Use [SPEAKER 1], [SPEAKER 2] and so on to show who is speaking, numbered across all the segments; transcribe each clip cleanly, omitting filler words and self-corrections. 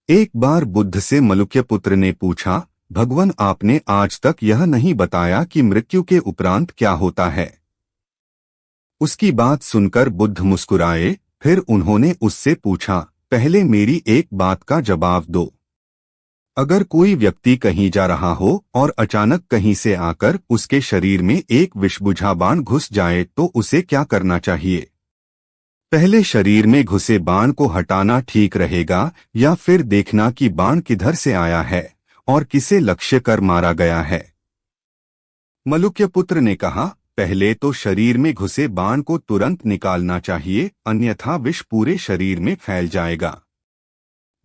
[SPEAKER 1] एक बार बुद्ध से मलुक्यपुत्र ने पूछा, भगवान आपने आज तक यह नहीं बताया कि मृत्यु के उपरांत क्या होता है। उसकी बात सुनकर बुद्ध मुस्कुराए, फिर उन्होंने उससे पूछा, पहले मेरी एक बात का जवाब दो। अगर कोई व्यक्ति कहीं जा रहा हो और अचानक कहीं से आकर उसके शरीर में एक विषबुझा बाण घुस जाए तो उसे क्या करना चाहिए? पहले शरीर में घुसे बाण को हटाना ठीक रहेगा या फिर देखना कि बाण किधर से आया है और किसे लक्ष्य कर मारा गया है? मलुक्यपुत्र ने कहा, पहले तो शरीर में घुसे बाण को तुरंत निकालना चाहिए, अन्यथा विष पूरे शरीर में फैल जाएगा।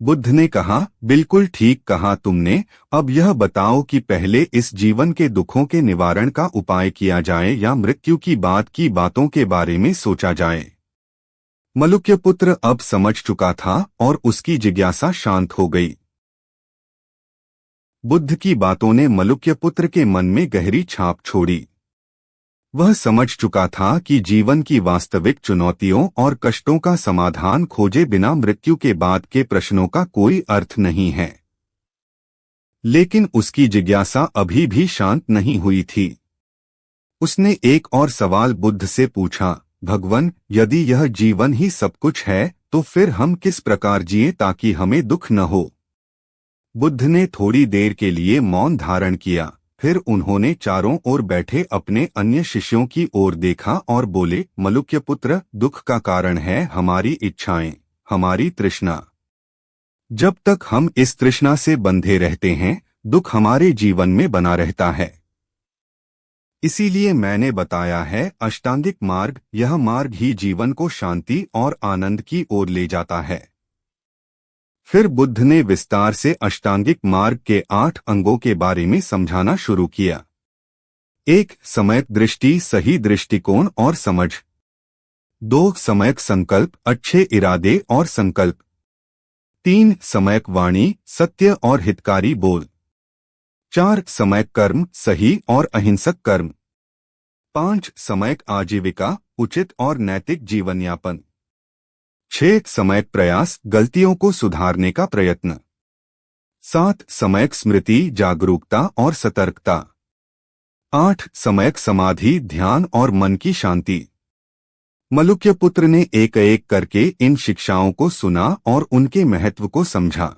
[SPEAKER 1] बुद्ध ने कहा, बिल्कुल ठीक कहा तुमने। अब यह बताओ कि पहले इस जीवन के दुखों के निवारण का उपाय किया जाए या मृत्यु की बात की बातों के बारे में सोचा जाए। मलुक्यपुत्र अब समझ चुका था और उसकी जिज्ञासा शांत हो गई। बुद्ध की बातों ने मलुक्यपुत्र के मन में गहरी छाप छोड़ी। वह समझ चुका था कि जीवन की वास्तविक चुनौतियों और कष्टों का समाधान खोजे बिना मृत्यु के बाद के प्रश्नों का कोई अर्थ नहीं है। लेकिन उसकी जिज्ञासा अभी भी शांत नहीं हुई थी। उसने एक और सवाल बुद्ध से पूछा, भगवान, यदि यह जीवन ही सब कुछ है तो फिर हम किस प्रकार जिए ताकि हमें दुख न हो? बुद्ध ने थोड़ी देर के लिए मौन धारण किया, फिर उन्होंने चारों ओर बैठे अपने अन्य शिष्यों की ओर देखा और बोले, मलुक्यपुत्र, दुख का कारण है हमारी इच्छाएं, हमारी तृष्णा। जब तक हम इस तृष्णा से बंधे रहते हैं, दुख हमारे जीवन में बना रहता है। इसीलिए मैंने बताया है अष्टांगिक मार्ग, यह मार्ग ही जीवन को शांति और आनंद की ओर ले जाता है। फिर बुद्ध ने विस्तार से अष्टांगिक मार्ग के 8 अंगों के बारे में समझाना शुरू किया। 1. सम्यक दृष्टि, सही दृष्टिकोण और समझ। 2. सम्यक संकल्प, अच्छे इरादे और संकल्प। 3. सम्यक वाणी, सत्य और हितकारी बोल। 4. सम्यक कर्म, सही और अहिंसक कर्म। 5. सम्यक आजीविका, उचित और नैतिक जीवन यापन। 6. सम्यक प्रयास, गलतियों को सुधारने का प्रयत्न। 7. सम्यक स्मृति, जागरूकता और सतर्कता। 8. सम्यक समाधि, ध्यान और मन की शांति। मलुक्यपुत्र ने एक एक करके इन शिक्षाओं को सुना और उनके महत्व को समझा।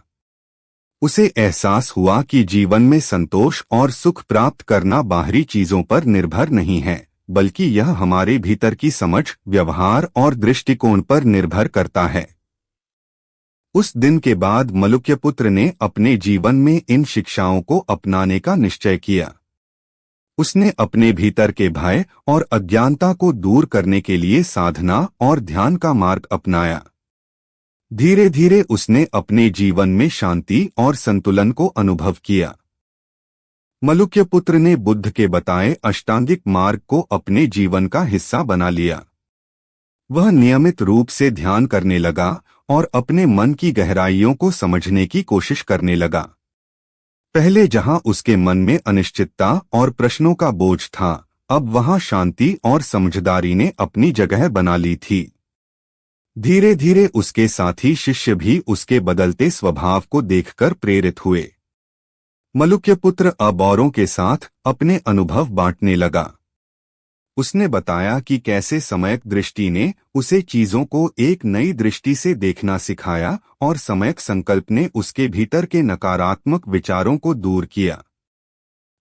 [SPEAKER 1] उसे एहसास हुआ कि जीवन में संतोष और सुख प्राप्त करना बाहरी चीजों पर निर्भर नहीं है, बल्कि यह हमारे भीतर की समझ, व्यवहार और दृष्टिकोण पर निर्भर करता है। उस दिन के बाद मलुक्यपुत्र ने अपने जीवन में इन शिक्षाओं को अपनाने का निश्चय किया। उसने अपने भीतर के भय और अज्ञानता को दूर करने के लिए साधना और ध्यान का मार्ग अपनाया। धीरे धीरे उसने अपने जीवन में शांति और संतुलन को अनुभव किया। मलुक्यपुत्र ने बुद्ध के बताए अष्टांगिक मार्ग को अपने जीवन का हिस्सा बना लिया। वह नियमित रूप से ध्यान करने लगा और अपने मन की गहराइयों को समझने की कोशिश करने लगा। पहले जहां उसके मन में अनिश्चितता और प्रश्नों का बोझ था, अब वहां शांति और समझदारी ने अपनी जगह बना ली थी। धीरे धीरे उसके साथी शिष्य भी उसके बदलते स्वभाव को देखकर प्रेरित हुए। मलुक्यपुत्र अब औरों के साथ अपने अनुभव बांटने लगा। उसने बताया कि कैसे सम्यक दृष्टि ने उसे चीजों को एक नई दृष्टि से देखना सिखाया और सम्यक संकल्प ने उसके भीतर के नकारात्मक विचारों को दूर किया।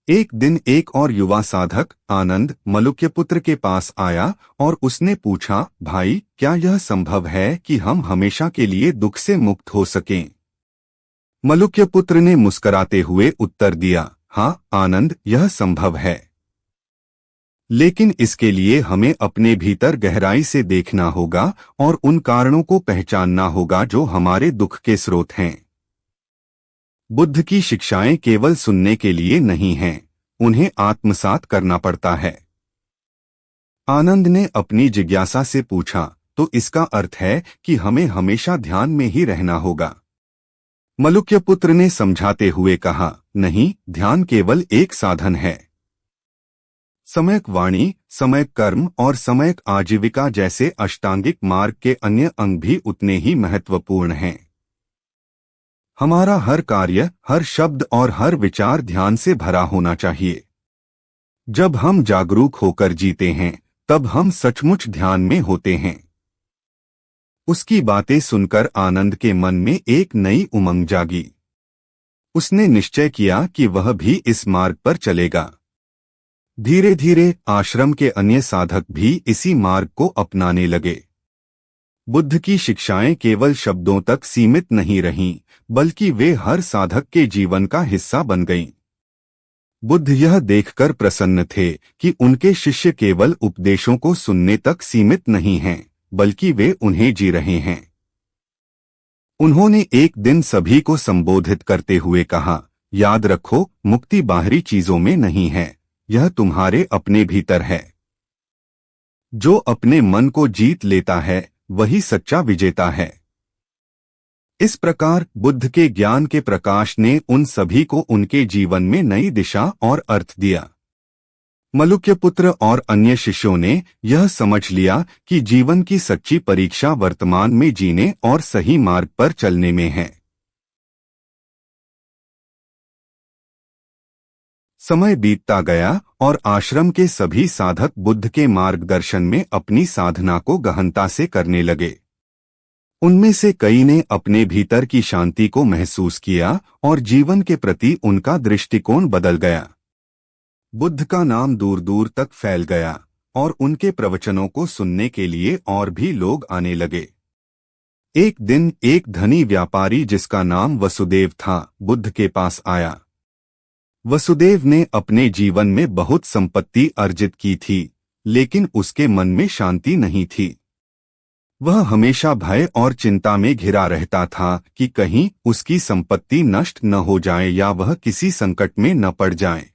[SPEAKER 1] एक दिन एक और युवा साधक, आनंद, मलुक्यपुत्र के पास आया और उसने पूछा, भाई, क्या यह संभव है कि हम हमेशा के लिए दुख से मुक्त हो सकें? मलुक्यपुत्र ने मुस्कुराते हुए उत्तर दिया, हाँ आनंद, यह संभव है। लेकिन इसके लिए हमें अपने भीतर गहराई से देखना होगा और उन कारणों को पहचानना होगा जो हमारे दुख के स्रोत हैं। बुद्ध की शिक्षाएं केवल सुनने के लिए नहीं हैं, उन्हें आत्मसात करना पड़ता है। आनंद ने अपनी जिज्ञासा से पूछा, तो इसका अर्थ है कि हमें हमेशा ध्यान में ही रहना होगा? मलुक्यपुत्र ने समझाते हुए कहा, नहीं, ध्यान केवल एक साधन है। सम्यक वाणी, सम्यक कर्म और सम्यक आजीविका जैसे अष्टांगिक मार्ग के अन्य अंग भी उतने ही महत्वपूर्ण हैं। हमारा हर कार्य, हर शब्द और हर विचार ध्यान से भरा होना चाहिए। जब हम जागरूक होकर जीते हैं, तब हम सचमुच ध्यान में होते हैं। उसकी बातें सुनकर आनंद के मन में एक नई उमंग जागी। उसने निश्चय किया कि वह भी इस मार्ग पर चलेगा। धीरे धीरे आश्रम के अन्य साधक भी इसी मार्ग को अपनाने लगे। बुद्ध की शिक्षाएं केवल शब्दों तक सीमित नहीं रहीं, बल्कि वे हर साधक के जीवन का हिस्सा बन गईं। बुद्ध यह देखकर प्रसन्न थे कि उनके शिष्य केवल उपदेशों को सुनने तक सीमित नहीं हैं, बल्कि वे उन्हें जी रहे हैं। उन्होंने एक दिन सभी को संबोधित करते हुए कहा, याद रखो, मुक्ति बाहरी चीजों में नहीं है, यह तुम्हारे अपने भीतर है। जो अपने मन को जीत लेता है, वही सच्चा विजेता है। इस प्रकार बुद्ध के ज्ञान के प्रकाश ने उन सभी को उनके जीवन में नई दिशा और अर्थ दिया। मलुक्यपुत्र और अन्य शिष्यों ने यह समझ लिया कि जीवन की सच्ची परीक्षा वर्तमान में जीने और सही मार्ग पर चलने में है। समय बीतता गया और आश्रम के सभी साधक बुद्ध के मार्गदर्शन में अपनी साधना को गहनता से करने लगे। उनमें से कई ने अपने भीतर की शांति को महसूस किया और जीवन के प्रति उनका दृष्टिकोण बदल गया। बुद्ध का नाम दूर दूर तक फैल गया और उनके प्रवचनों को सुनने के लिए और भी लोग आने लगे। एक दिन एक धनी व्यापारी जिसका नाम वसुदेव था, बुद्ध के पास आया। वसुदेव ने अपने जीवन में बहुत संपत्ति अर्जित की थी, लेकिन उसके मन में शांति नहीं थी। वह हमेशा भय और चिंता में घिरा रहता था कि कहीं उसकी संपत्ति नष्ट न हो जाए या वह किसी संकट में न पड़ जाए।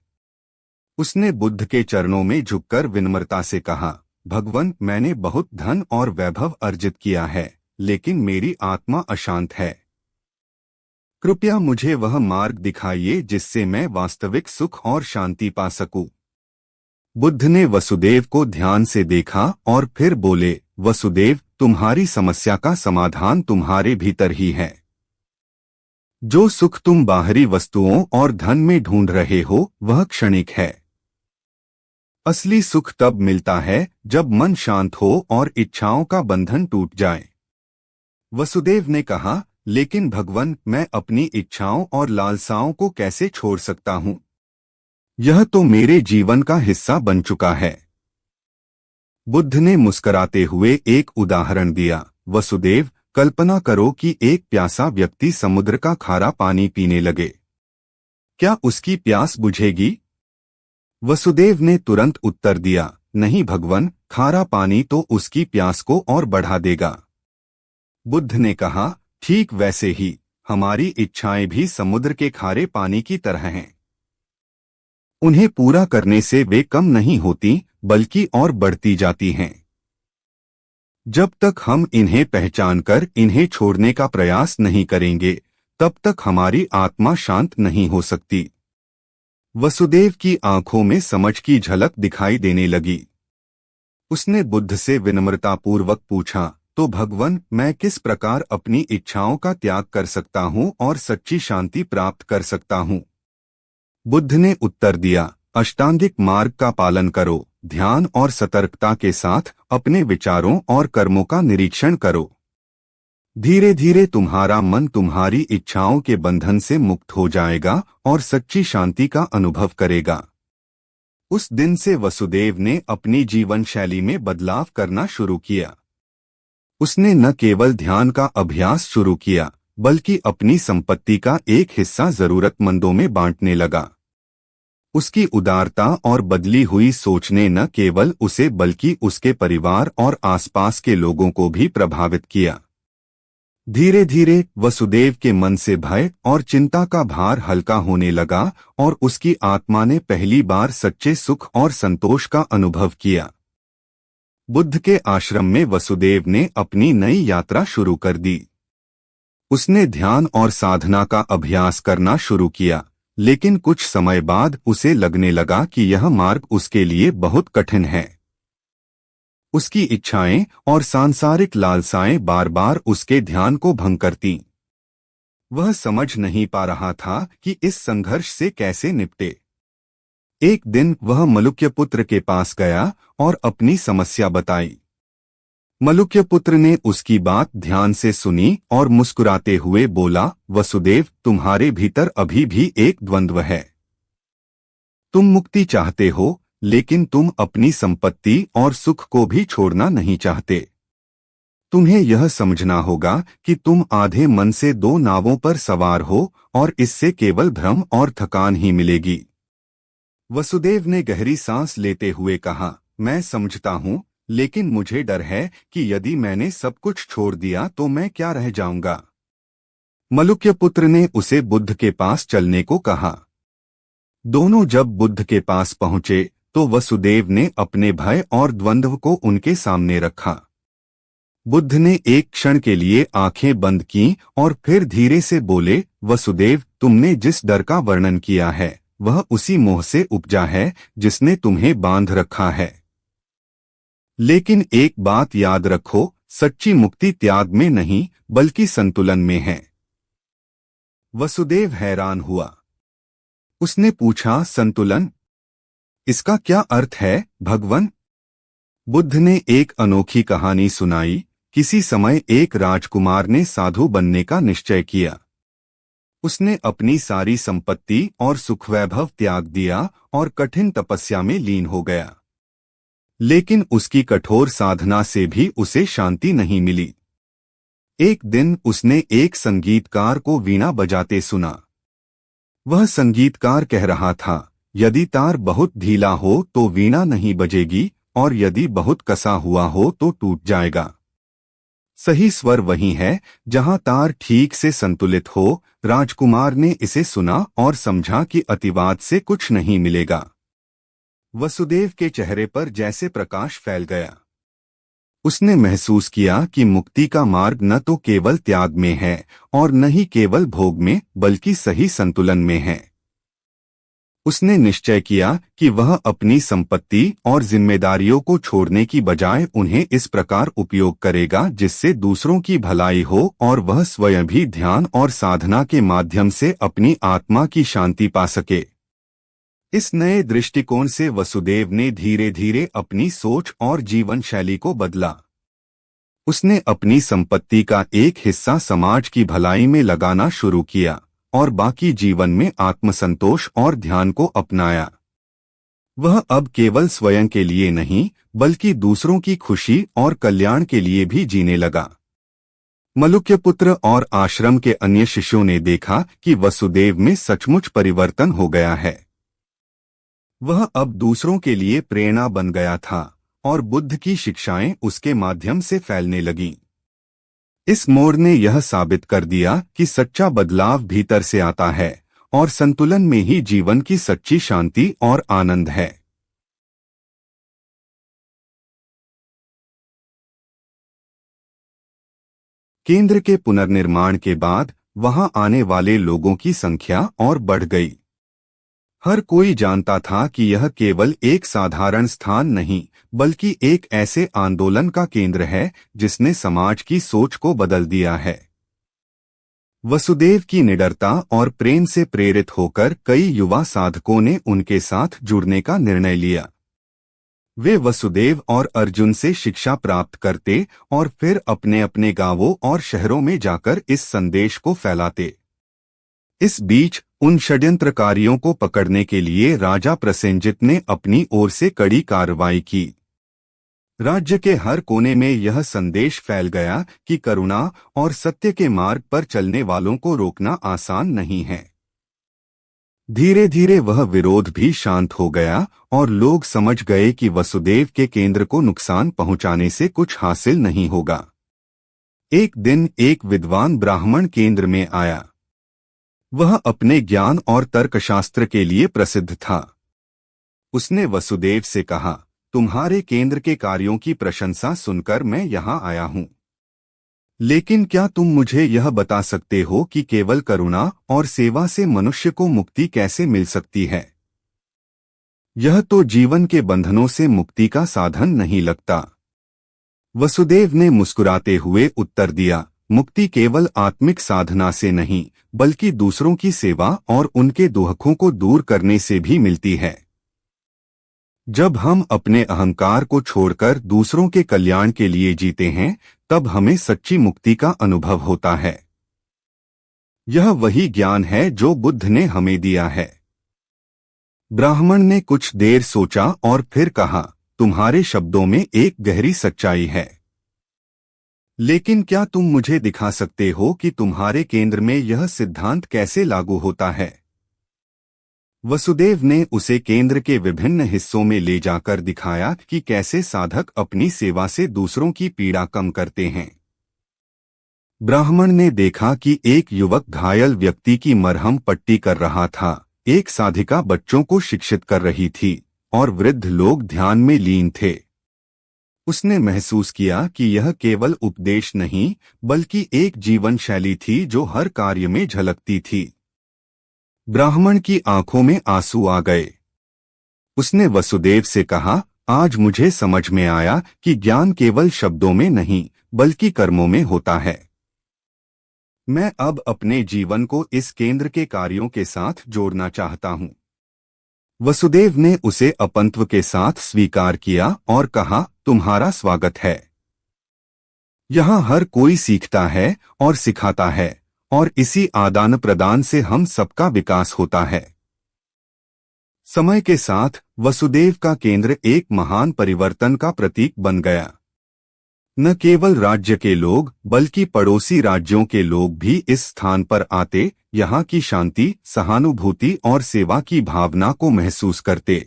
[SPEAKER 1] उसने बुद्ध के चरणों में झुककर विनम्रता से कहा, भगवान, मैंने बहुत धन और वैभव अर्जित किया है, लेकिन मेरी आत्मा अशांत है। कृपया मुझे वह मार्ग दिखाइए जिससे मैं वास्तविक सुख और शांति पा सकूं। बुद्ध ने वसुदेव को ध्यान से देखा और फिर बोले, वसुदेव, तुम्हारी समस्या का समाधान तुम्हारे भीतर ही है। जो सुख तुम बाहरी वस्तुओं और धन में ढूंढ रहे हो, वह क्षणिक है। असली सुख तब मिलता है जब मन शांत हो और इच्छाओं का बंधन टूट जाए। वसुदेव ने कहा, लेकिन भगवान, मैं अपनी इच्छाओं और लालसाओं को कैसे छोड़ सकता हूँ? यह तो मेरे जीवन का हिस्सा बन चुका है। बुद्ध ने मुस्कुराते हुए एक उदाहरण दिया, वसुदेव, कल्पना करो कि एक प्यासा व्यक्ति समुद्र का खारा पानी पीने लगे। क्या उसकी प्यास बुझेगी? वसुदेव ने तुरंत उत्तर दिया, नहीं भगवान, खारा पानी तो उसकी प्यास को और बढ़ा देगा। बुद्ध ने कहा, ठीक वैसे ही हमारी इच्छाएं भी समुद्र के खारे पानी की तरह हैं। उन्हें पूरा करने से वे कम नहीं होती, बल्कि और बढ़ती जाती हैं। जब तक हम इन्हें पहचानकर इन्हें छोड़ने का प्रयास नहीं करेंगे, तब तक हमारी आत्मा शांत नहीं हो सकती। वसुदेव की आंखों में समझ की झलक दिखाई देने लगी। उसने बुद्ध से विनम्रतापूर्वक पूछा, तो भगवान, मैं किस प्रकार अपनी इच्छाओं का त्याग कर सकता हूँ और सच्ची शांति प्राप्त कर सकता हूँ? बुद्ध ने उत्तर दिया, अष्टांगिक मार्ग का पालन करो, ध्यान और सतर्कता के साथ अपने विचारों और कर्मों का निरीक्षण करो। धीरे धीरे तुम्हारा मन तुम्हारी इच्छाओं के बंधन से मुक्त हो जाएगा और सच्ची शांति का अनुभव करेगा। उस दिन से वसुदेव ने अपनी जीवन शैली में बदलाव करना शुरू किया। उसने न केवल ध्यान का अभ्यास शुरू किया, बल्कि अपनी संपत्ति का एक हिस्सा जरूरतमंदों में बांटने लगा। उसकी उदारता और बदली हुई सोच ने न केवल उसे बल्कि उसके परिवार और आसपास के लोगों को भी प्रभावित किया। धीरे धीरे वसुदेव के मन से भय और चिंता का भार हल्का होने लगा और उसकी आत्मा ने पहली बार सच्चे सुख और संतोष का अनुभव किया। बुद्ध के आश्रम में वसुदेव ने अपनी नई यात्रा शुरू कर दी। उसने ध्यान और साधना का अभ्यास करना शुरू किया, लेकिन कुछ समय बाद उसे लगने लगा कि यह मार्ग उसके लिए बहुत कठिन है। उसकी इच्छाएं और सांसारिक लालसाएं बार बार उसके ध्यान को भंग करतीं। वह समझ नहीं पा रहा था कि इस संघर्ष से कैसे निपटे। एक दिन वह मलुक्य पुत्र के पास गया और अपनी समस्या बताई। मलुक्य पुत्र ने उसकी बात ध्यान से सुनी और मुस्कुराते हुए बोला, वसुदेव, तुम्हारे भीतर अभी भी एक द्वंद्व है। तुम मुक्ति चाहते हो, लेकिन तुम अपनी संपत्ति और सुख को भी छोड़ना नहीं चाहते। तुम्हें यह समझना होगा कि तुम आधे मन से दो नावों पर सवार हो और इससे केवल भ्रम और थकान ही मिलेगी। वसुदेव ने गहरी सांस लेते हुए कहा, मैं समझता हूँ, लेकिन मुझे डर है कि यदि मैंने सब कुछ छोड़ दिया तो मैं क्या रह जाऊंगा। मलुक्य पुत्र ने उसे बुद्ध के पास चलने को कहा। दोनों जब बुद्ध के पास पहुंचे तो वसुदेव ने अपने भय और द्वंद्व को उनके सामने रखा। बुद्ध ने एक क्षण के लिए आंखें बंद की और फिर धीरे से बोले, वसुदेव, तुमने जिस डर का वर्णन किया है वह उसी मोह से उपजा है जिसने तुम्हें बांध रखा है। लेकिन एक बात याद रखो, सच्ची मुक्ति त्याग में नहीं बल्कि संतुलन में है। वसुदेव हैरान हुआ। उसने पूछा, संतुलन? इसका क्या अर्थ है, भगवन? बुद्ध ने एक अनोखी कहानी सुनाई। किसी समय एक राजकुमार ने साधु बनने का निश्चय किया। उसने अपनी सारी संपत्ति और सुखवैभव त्याग दिया और कठिन तपस्या में लीन हो गया। लेकिन उसकी कठोर साधना से भी उसे शांति नहीं मिली। एक दिन उसने एक संगीतकार को वीणा बजाते सुना। वह संगीतकार कह रहा था, यदि तार बहुत ढीला हो तो वीणा नहीं बजेगी और यदि बहुत कसा हुआ हो तो टूट जाएगा। सही स्वर वही है जहां तार ठीक से संतुलित हो। राजकुमार ने इसे सुना और समझा कि अतिवाद से कुछ नहीं मिलेगा। वसुदेव के चेहरे पर जैसे प्रकाश फैल गया। उसने महसूस किया कि मुक्ति का मार्ग न तो केवल त्याग में है और न ही केवल भोग में बल्कि सही संतुलन में है। उसने निश्चय किया कि वह अपनी संपत्ति और जिम्मेदारियों को छोड़ने की बजाय उन्हें इस प्रकार उपयोग करेगा जिससे दूसरों की भलाई हो और वह स्वयं भी ध्यान और साधना के माध्यम से अपनी आत्मा की शांति पा सके। इस नए दृष्टिकोण से वसुदेव ने धीरे धीरे अपनी सोच और जीवन शैली को बदला। उसने अपनी संपत्ति का एक हिस्सा समाज की भलाई में लगाना शुरू किया और बाकी जीवन में आत्मसंतोष और ध्यान को अपनाया। वह अब केवल स्वयं के लिए नहीं बल्कि दूसरों की खुशी और कल्याण के लिए भी जीने लगा। मलुक्य पुत्र और आश्रम के अन्य शिष्यों ने देखा कि वसुदेव में सचमुच परिवर्तन हो गया है। वह अब दूसरों के लिए प्रेरणा बन गया था और बुद्ध की शिक्षाएं उसके माध्यम से फैलने लगीं। इस मोड़ ने यह साबित कर दिया कि सच्चा बदलाव भीतर से आता है और संतुलन में ही जीवन की सच्ची शांति और आनंद है। केंद्र के पुनर्निर्माण के बाद वहां आने वाले लोगों की संख्या और बढ़ गई। हर कोई जानता था कि यह केवल एक साधारण स्थान नहीं बल्कि एक ऐसे आंदोलन का केंद्र है जिसने समाज की सोच को बदल दिया है। वसुदेव की निडरता और प्रेम से प्रेरित होकर कई युवा साधकों ने उनके साथ जुड़ने का निर्णय लिया। वे वसुदेव और अर्जुन से शिक्षा प्राप्त करते और फिर अपने अपने गांवों और शहरों में जाकर इस संदेश को फैलाते। इस बीच उन षड्यंत्रकारियों को पकड़ने के लिए राजा प्रसेनजित ने अपनी ओर से कड़ी कार्रवाई की। राज्य के हर कोने में यह संदेश फैल गया कि करुणा और सत्य के मार्ग पर चलने वालों को रोकना आसान नहीं है। धीरे धीरे वह विरोध भी शांत हो गया और लोग समझ गए कि वसुदेव के केंद्र को नुकसान पहुंचाने से कुछ हासिल नहीं होगा। एक दिन एक विद्वान ब्राह्मण केंद्र में आया। वह अपने ज्ञान और तर्कशास्त्र के लिए प्रसिद्ध था। उसने वसुदेव से कहा, तुम्हारे केंद्र के कार्यों की प्रशंसा सुनकर मैं यहाँ आया हूँ। लेकिन क्या तुम मुझे यह बता सकते हो कि केवल करुणा और सेवा से मनुष्य को मुक्ति कैसे मिल सकती है? यह तो जीवन के बंधनों से मुक्ति का साधन नहीं लगता। वसुदेव ने मुस्कुराते हुए उत्तर दिया, मुक्ति केवल आत्मिक साधना से नहीं बल्कि दूसरों की सेवा और उनके दुखों को दूर करने से भी मिलती है। जब हम अपने अहंकार को छोड़कर दूसरों के कल्याण के लिए जीते हैं, तब हमें सच्ची मुक्ति का अनुभव होता है। यह वही ज्ञान है जो बुद्ध ने हमें दिया है। ब्राह्मण ने कुछ देर सोचा और फिर कहा, तुम्हारे शब्दों में एक गहरी सच्चाई है, लेकिन क्या तुम मुझे दिखा सकते हो कि तुम्हारे केंद्र में यह सिद्धांत कैसे लागू होता है? वसुदेव ने उसे केंद्र के विभिन्न हिस्सों में ले जाकर दिखाया कि कैसे साधक अपनी सेवा से दूसरों की पीड़ा कम करते हैं। ब्राह्मण ने देखा कि एक युवक घायल व्यक्ति की मरहम पट्टी कर रहा था, एक साधिका बच्चों को शिक्षित कर रही थी और वृद्ध लोग ध्यान में लीन थे। उसने महसूस किया कि यह केवल उपदेश नहीं बल्कि एक जीवन शैली थी जो हर कार्य में झलकती थी। ब्राह्मण की आंखों में आंसू आ गए। उसने वसुदेव से कहा, आज मुझे समझ में आया कि ज्ञान केवल शब्दों में नहीं बल्कि कर्मों में होता है। मैं अब अपने जीवन को इस केंद्र के कार्यों के साथ जोड़ना चाहता हूँ। वसुदेव ने उसे अपंत्व के साथ स्वीकार किया और कहा, तुम्हारा स्वागत है। यहाँ हर कोई सीखता है और सिखाता है और इसी आदान प्रदान से हम सबका विकास होता है। समय के साथ वसुदेव का केंद्र एक महान परिवर्तन का प्रतीक बन गया। न केवल राज्य के लोग बल्कि पड़ोसी राज्यों के लोग भी इस स्थान पर आते, यहाँ की शांति, सहानुभूति और सेवा की भावना को महसूस करते।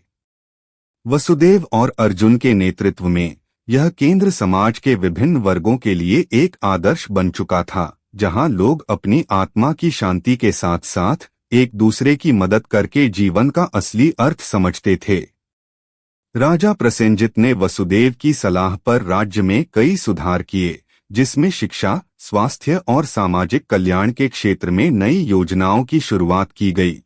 [SPEAKER 1] वसुदेव और अर्जुन के नेतृत्व में यह केंद्र समाज के विभिन्न वर्गों के लिए एक आदर्श बन चुका था, जहां लोग अपनी आत्मा की शांति के साथ साथ एक दूसरे की मदद करके जीवन का असली अर्थ समझते थे। राजा प्रसेनजित ने वसुदेव की सलाह पर राज्य में कई सुधार किए, जिसमें शिक्षा, स्वास्थ्य और सामाजिक कल्याण के क्षेत्र में नई योजनाओं की शुरुआत की गई।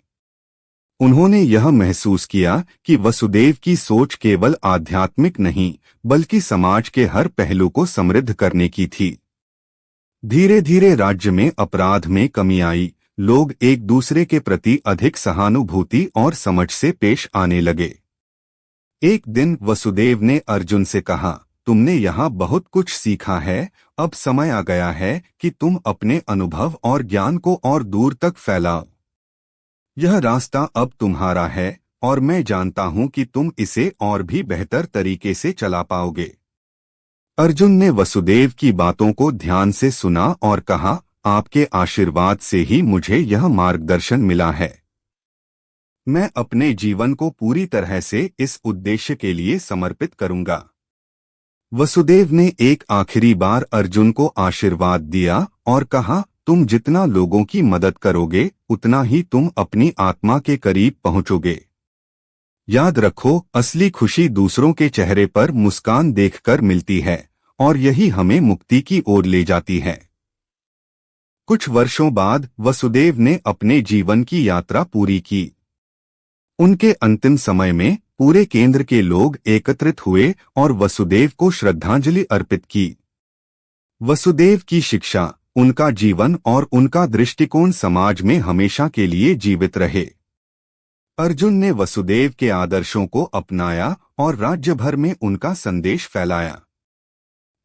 [SPEAKER 1] उन्होंने यह महसूस किया कि वसुदेव की सोच केवल आध्यात्मिक नहीं बल्कि समाज के हर पहलू को समृद्ध करने की थी। धीरे धीरे राज्य में अपराध में कमी आई, लोग एक दूसरे के प्रति अधिक सहानुभूति और समझ से पेश आने लगे। एक दिन वसुदेव ने अर्जुन से कहा, तुमने यहाँ बहुत कुछ सीखा है, अब समय आ गया है कि तुम अपने अनुभव और ज्ञान को और दूर तक फैलाओ। यह रास्ता अब तुम्हारा है और मैं जानता हूँ कि तुम इसे और भी बेहतर तरीके से चला पाओगे। अर्जुन ने वसुदेव की बातों को ध्यान से सुना और कहा, आपके आशीर्वाद से ही मुझे यह मार्गदर्शन मिला है। मैं अपने जीवन को पूरी तरह से इस उद्देश्य के लिए समर्पित करूंगा। वसुदेव ने एक आखिरी बार अर्जुन को आशीर्वाद दिया और कहा, तुम जितना लोगों की मदद करोगे उतना ही तुम अपनी आत्मा के करीब पहुंचोगे। याद रखो, असली खुशी दूसरों के चेहरे पर मुस्कान देखकर मिलती है और यही हमें मुक्ति की ओर ले जाती है। कुछ वर्षों बाद वसुदेव ने अपने जीवन की यात्रा पूरी की। उनके अंतिम समय में पूरे केंद्र के लोग एकत्रित हुए और वसुदेव को श्रद्धांजलि अर्पित की। वसुदेव की शिक्षा, उनका जीवन और उनका दृष्टिकोण समाज में हमेशा के लिए जीवित रहे। अर्जुन ने वसुदेव के आदर्शों को अपनाया और राज्य भर में उनका संदेश फैलाया।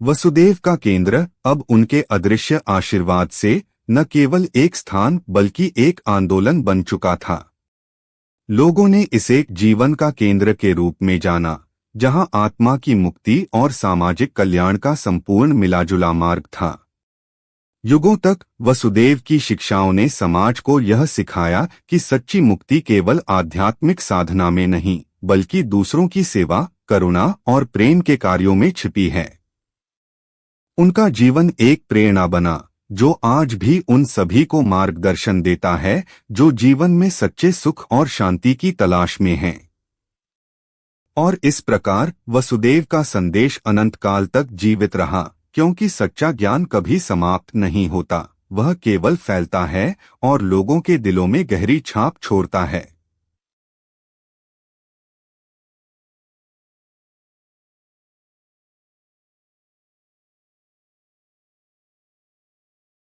[SPEAKER 1] वसुदेव का केंद्र अब उनके अदृश्य आशीर्वाद से न केवल एक स्थान बल्कि एक आंदोलन बन चुका था। लोगों ने इसे जीवन का केंद्र के रूप में जाना, जहां आत्मा की मुक्ति और सामाजिक कल्याण का संपूर्ण मिलाजुला मार्ग था। युगों तक वसुदेव की शिक्षाओं ने समाज को यह सिखाया कि सच्ची मुक्ति केवल आध्यात्मिक साधना में नहीं बल्कि दूसरों की सेवा, करुणा और प्रेम के कार्यों में छिपी है। उनका जीवन एक प्रेरणा बना जो आज भी उन सभी को मार्गदर्शन देता है जो जीवन में सच्चे सुख और शांति की तलाश में हैं। और इस प्रकार वसुदेव का संदेश अनंत काल तक जीवित रहा, क्योंकि सच्चा ज्ञान कभी समाप्त नहीं होता, वह केवल फैलता है और लोगों के दिलों में गहरी छाप छोड़ता है।